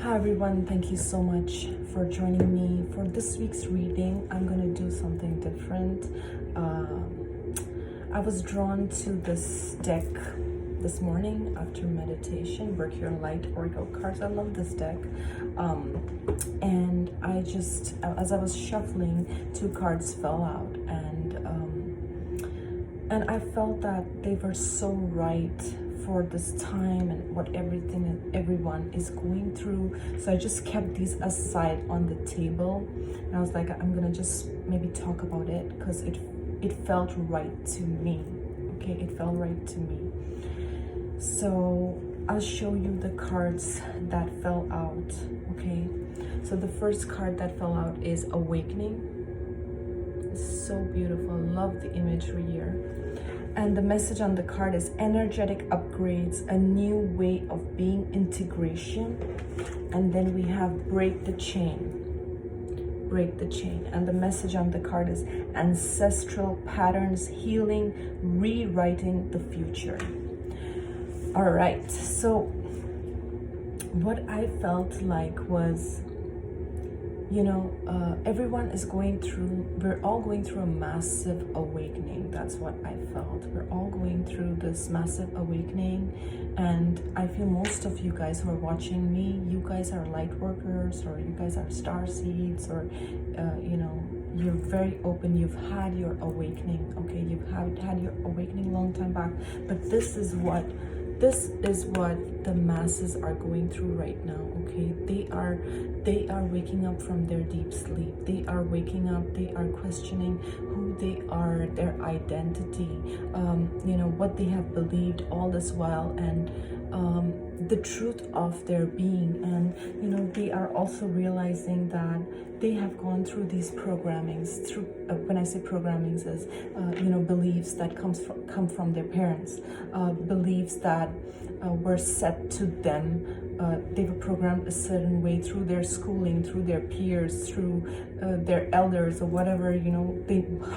Hi everyone, thank you so much for joining me for this week's reading. I'm gonna do something different. I was drawn to this deck this morning after meditation, Mercury Light Oracle cards. I love this deck. And I just, as I was shuffling, two cards fell out, and I felt that they were so right for this time and what everything and everyone is going through. So I just kept these aside on the table, and I was like, I'm gonna just maybe talk about it because it felt right to me. Okay, it felt right to me. So I'll show you the cards that fell out. Okay, so the first card that fell out is Awakening. It's so beautiful. Love the imagery here. And the message on the card is energetic upgrades, a new way of being, integration. And then we have break the chain. Break the chain. And the message on the card is ancestral patterns, healing, rewriting the future. All right. So what I felt like was, everyone is going through, we're all going through a massive awakening. That's what I felt. We're all going through this massive awakening, and I feel most of you guys who are watching me, you guys are light workers, or you guys are star seeds, or you're very open. You've had your awakening. Okay, you've had your awakening long time back, but this is what the masses are going through right now. Okay, they are waking up from their deep sleep. They are waking up. They are questioning who they are, their identity, what they have believed all this while, and the truth of their being. And they are also realizing that they have gone through these programmings. Through when I say programmings, is beliefs that come from their parents, beliefs that were set to them. They were programmed a certain way through their schooling, through their peers, through their elders, or whatever.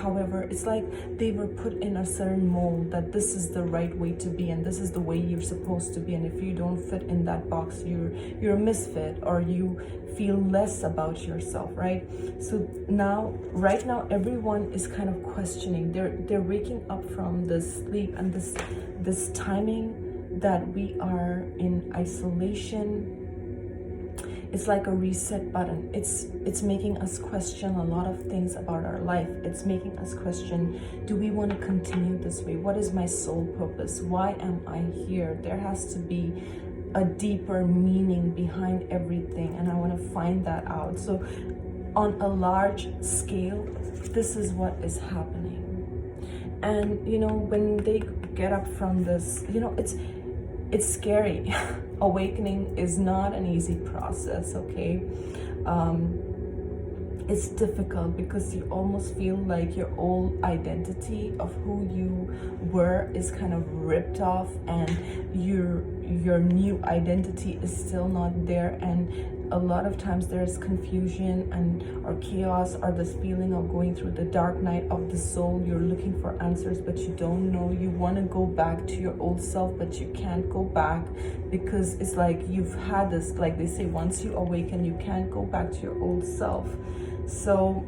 However, it's like they were put in a certain mold that this is the right way to be, and this is the way you're supposed to be. And if you don't fit in that box, you're a misfit, or you feel less about yourself, right? So right now, everyone is kind of questioning. They're waking up from this sleep and this timing that we are in isolation. It's like a reset button. It's making us question a lot of things about our life. It's making us question, do we want to continue this way? What is my soul purpose? Why am I here? There has to be a deeper meaning behind everything, and I want to find that out. So on a large scale, this is what is happening. And when they get up from this, it's scary. Awakening is not an easy process, okay? It's difficult because you almost feel like your old identity of who you were is kind of ripped off, and your new identity is still not there. And a lot of times there's confusion or chaos, or this feeling of going through the dark night of the soul. You're looking for answers, but you don't know. You want to go back to your old self, but you can't go back because it's like you've had this, like they say, once you awaken, you can't go back to your old self. So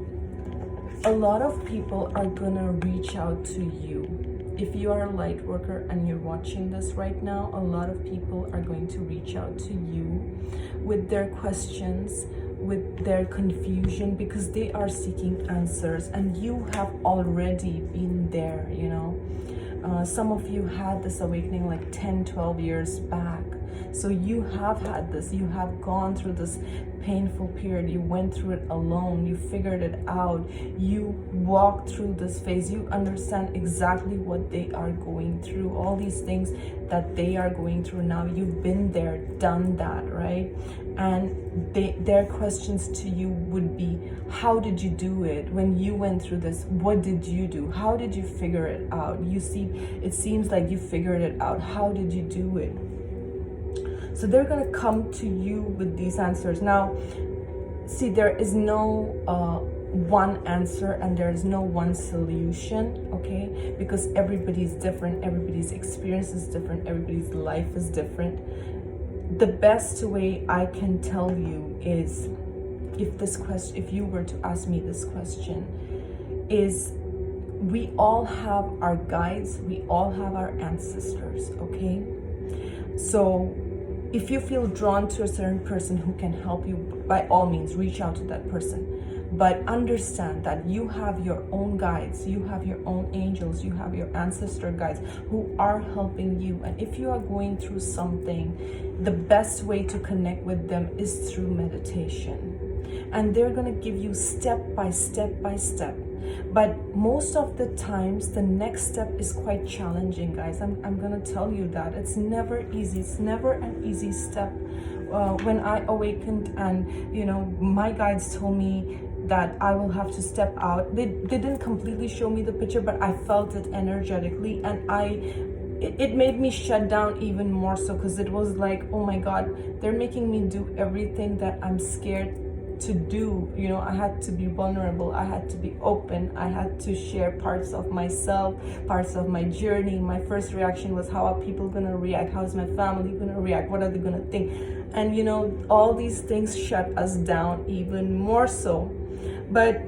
a lot of people are gonna reach out to you. If you are a light worker and you're watching this right now, a lot of people are going to reach out to you with their questions, with their confusion, because they are seeking answers, and you have already been there. Some of you had this awakening like 10-12 years back. So you have had this, you have gone through this painful period. You went through it alone. You figured it out. You walked through this phase. You understand exactly what they are going through, all these things that they are going through now. You've been there, done that, right? And their questions to you would be, how did you do it? When you went through this, what did you do? How did you figure it out? It seems like you figured it out. How did you do it? So they're going to come to you with these answers. Now, see, there is no one answer, and there is no one solution, okay? Because everybody's different, everybody's experience is different, everybody's life is different. the best way I can tell you is, if you were to ask me this question, is we all have our guides, we all have our ancestors, okay? So if you feel drawn to a certain person who can help you, by all means, reach out to that person. But understand that you have your own guides, you have your own angels, you have your ancestor guides who are helping you. And if you are going through something, the best way to connect with them is through meditation. And they're going to give you step by step by step. But most of the times, the next step is quite challenging, guys. I'm going to tell you that. It's never easy. It's never an easy step. When I awakened and, you know, my guides told me that I will have to step out. They didn't completely show me the picture, but I felt it energetically, and it made me shut down even more so, because it was like, oh my God, they're making me do everything that I'm scared to do. You know, I had to be vulnerable, I had to be open, I had to share parts of myself, parts of my journey. My first reaction was, how are people gonna react? How is my family gonna react? What are they gonna think? And you know, all these things shut us down even more so. But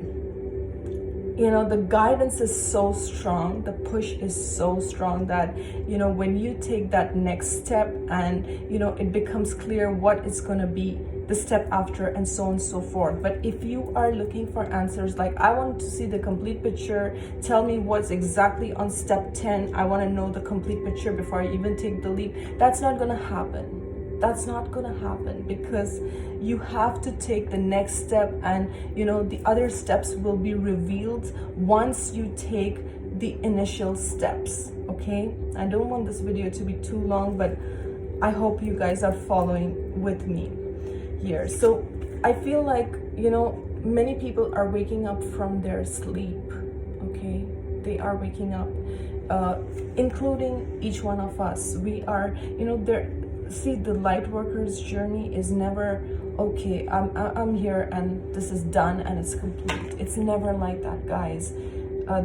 you know, the guidance is so strong, the push is so strong that, you know, when you take that next step and, you know, it becomes clear what is going to be the step after, and so on and so forth. But if you are looking for answers like, I want to see the complete picture, tell me what's exactly on step 10, I want to know the complete picture before I even take the leap, that's not going to happen. That's not gonna happen, because you have to take the next step, and you know, the other steps will be revealed once you take the initial steps, okay? I don't want this video to be too long, but I hope you guys are following with me here. So I feel like, you know, many people are waking up from their sleep, okay? They are waking up, including each one of us. We are, you know, see, the light worker's journey is never, okay, I'm here and this is done and it's complete. It's never like that, guys.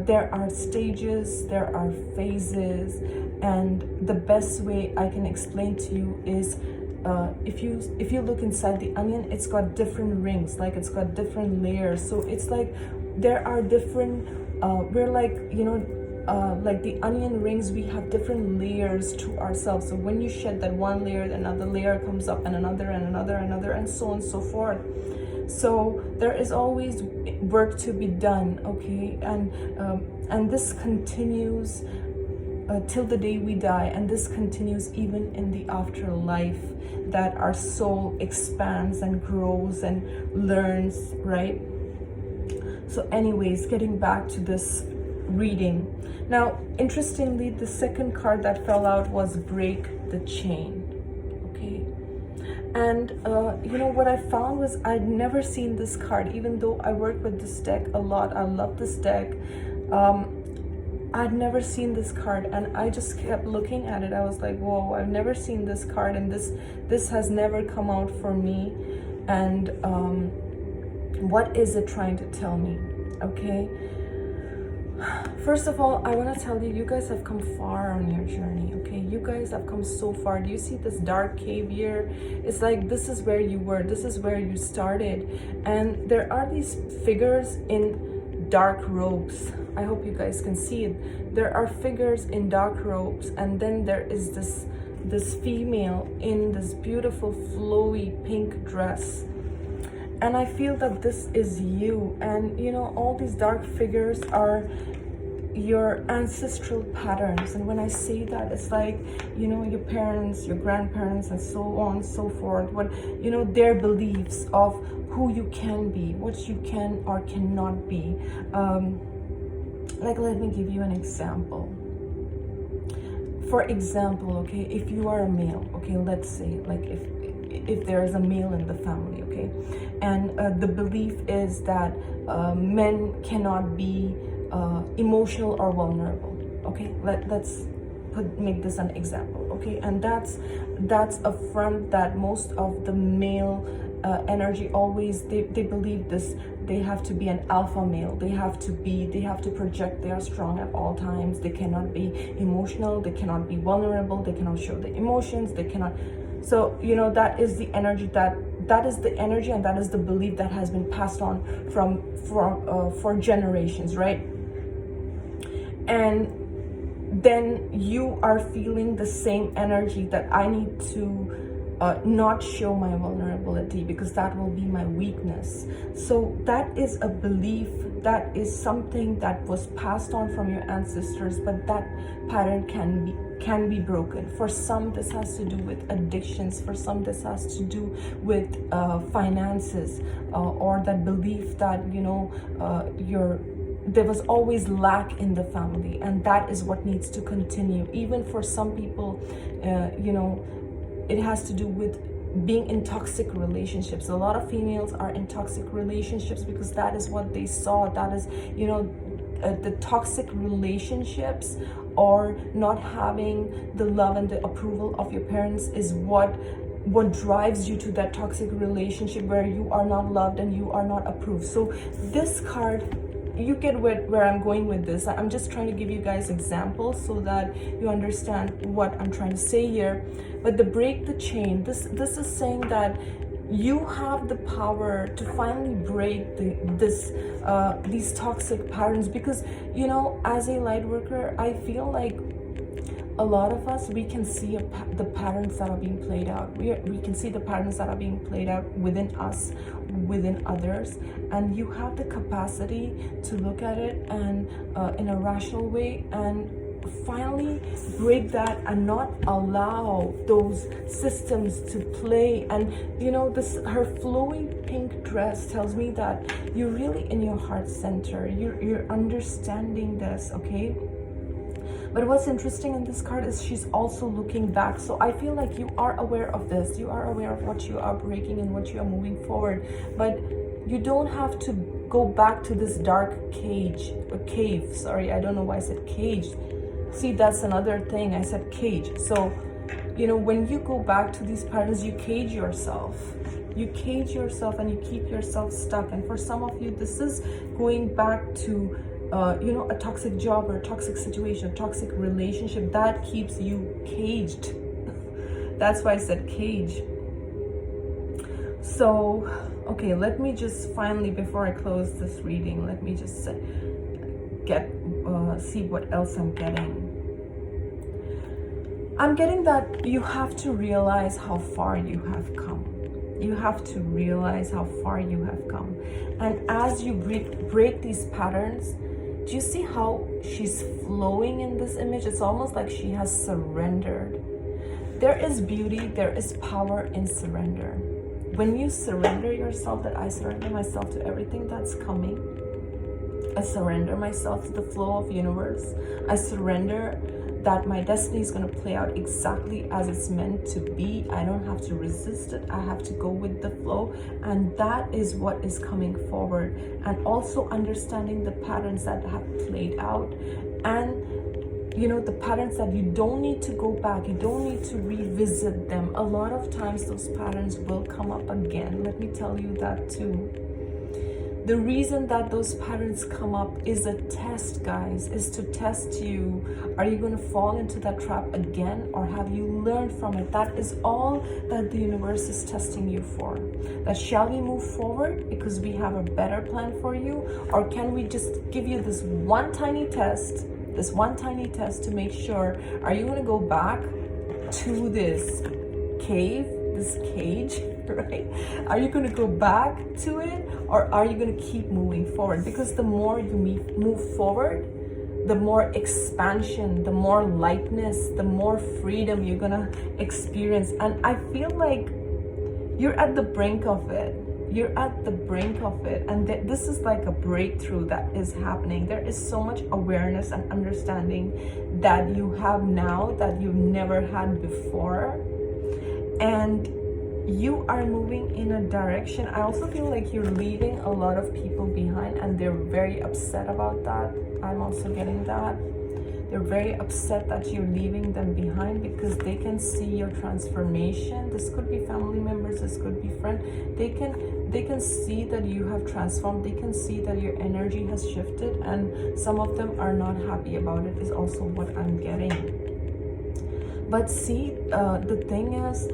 There are stages, there are phases, and the best way I can explain to you is, if you look inside the onion, it's got different rings, like it's got different layers. So it's like there are different, we're like, you know, like the onion rings, we have different layers to ourselves. So when you shed that one layer, another layer comes up, and another, and another, and so on and so forth. So there is always work to be done, okay? And this continues till the day we die, and this continues even in the afterlife, that our soul expands and grows and learns, right? So anyways, getting back to this reading. Now, interestingly, the second card that fell out was Break the Chain, okay? And you know, what I found was, I'd never seen this card, even though I work with this deck a lot. I love this deck. I'd never seen this card, and I just kept looking at it. I was like, whoa, I've never seen this card, and this has never come out for me. And what is it trying to tell me, okay? First of all, I want to tell you, you guys have come far on your journey, okay? You guys have come so far. Do you see this dark cave here? It's like, this is where you were, this is where you started. And there are these figures in dark robes. I hope you guys can see it. There are figures in dark robes, and then there is this female in this beautiful flowy pink dress. And I feel that this is you. And you know, all these dark figures are your ancestral patterns. And when I say that, it's like, you know, your parents, your grandparents, and so on and so forth, what, you know, their beliefs of who you can be, what you can or cannot be. Like, let me give you an example. For example, okay, if you are a male, okay, let's say, like, if there is a male in the family, okay, and the belief is that men cannot be emotional or vulnerable, okay, let's make this an example, okay, and that's a front that most of the male energy always, they believe this. They have to be an alpha male, they have to project they are strong at all times, they cannot be emotional, they cannot be vulnerable, they cannot show the emotions, they cannot. So you know, that is the energy, that is the energy, and that is the belief that has been passed on from for generations, right? And then you are feeling the same energy that I need to not show my vulnerability because that will be my weakness. So that is a belief, that is something that was passed on from your ancestors, but that pattern can be broken. For some, this has to do with addictions. For some, this has to do with finances, or that belief that, you know, there was always lack in the family, and that is what needs to continue. Even for some people, you know, it has to do with being in toxic relationships. A lot of females are in toxic relationships because that is what they saw. That is, you know, the toxic relationships, or not having the love and the approval of your parents, is what drives you to that toxic relationship where you are not loved and you are not approved. So this card, you get where I'm going with this. I'm just trying to give you guys examples so that you understand what I'm trying to say here. But the break the chain, this is saying that you have the power to finally break these toxic patterns, because, you know, as a light worker, I feel like a lot of us, we can see the patterns that are being played out. We can see the patterns that are being played out within us, within others, and you have the capacity to look at it and in a rational way, and finally break that and not allow those systems to play. And you know, her flowing pink dress tells me that you're really in your heart center. You're understanding this, okay? But what's interesting in this card is she's also looking back. So I feel like you are aware of this. You are aware of what you are breaking and what you are moving forward. But you don't have to go back to this dark cave. Sorry, I don't know why I said cage. See, that's another thing. I said cage. So, you know, when you go back to these patterns, you cage yourself. You cage yourself and you keep yourself stuck. And for some of you, this is going back to you know, a toxic job or a toxic situation, a toxic relationship that keeps you caged. That's why I said cage. So, okay, let me just finally, before I close this reading, let me just see what else I'm getting. I'm getting that you have to realize how far you have come. You have to realize how far you have come. And as you break these patterns, do you see how she's flowing in this image? It's almost like she has surrendered. There is beauty, there is power in surrender. When you surrender yourself, that I surrender myself to everything that's coming. I surrender myself to the flow of universe. I surrender that my destiny is going to play out exactly as it's meant to be. I don't have to resist it. I have to go with the flow. And that is what is coming forward. And also understanding the patterns that have played out. And, you know, the patterns that you don't need to go back. You don't need to revisit them. A lot of times those patterns will come up again. Let me tell you that too. The reason that those patterns come up is a test, guys, is to test you. Are you going to fall into that trap again, or have you learned from it? That is all that the universe is testing you for. That shall we move forward because we have a better plan for you, or can we just give you this one tiny test, to make sure, are you going to go back to this cave, this cage, right? Are you going to go back to it, or are you going to keep moving forward? Because the more you move forward, the more expansion, the more lightness, the more freedom you're going to experience. And I feel like you're at the brink of it. You're at the brink of it. And this is like a breakthrough that is happening. There is so much awareness and understanding that you have now that you've never had before. And you are moving in a direction. I also feel like you're leaving a lot of people behind, and they're very upset about that. I'm also getting that. They're very upset that you're leaving them behind because they can see your transformation. This could be family members, this could be friends. They can see that you have transformed. They can see that your energy has shifted, and some of them are not happy about it, is also what I'm getting. But see, the thing is,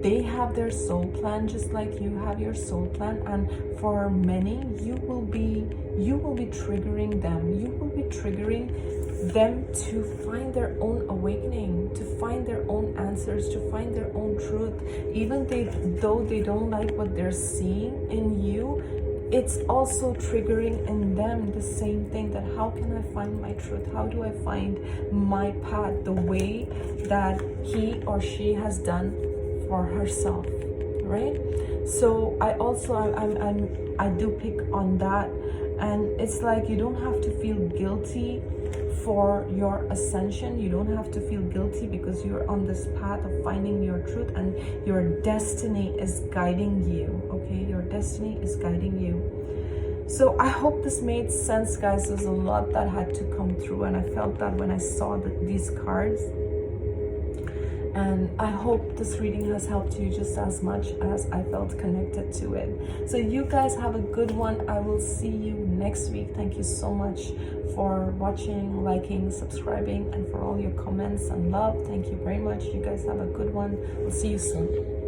they have their soul plan just like you have your soul plan, and for many you will be triggering them. You will be triggering them to find their own awakening, to find their own answers, to find their own truth. Even though they don't like what they're seeing in you, it's also triggering in them the same thing, that how can I find my truth? How do I find my path the way that he or she has done for herself, right? So I do pick on that, and it's like you don't have to feel guilty for your ascension. You don't have to feel guilty because you're on this path of finding your truth, and your destiny is guiding you, okay? Your destiny is guiding you. So I hope this made sense, guys. There's a lot that had to come through, and I felt that when I saw these cards. And I hope this reading has helped you just as much as I felt connected to it. So you guys have a good one. I will see you next week. Thank you so much for watching, liking, subscribing, and for all your comments and love. Thank you very much. You guys have a good one. We'll see you soon.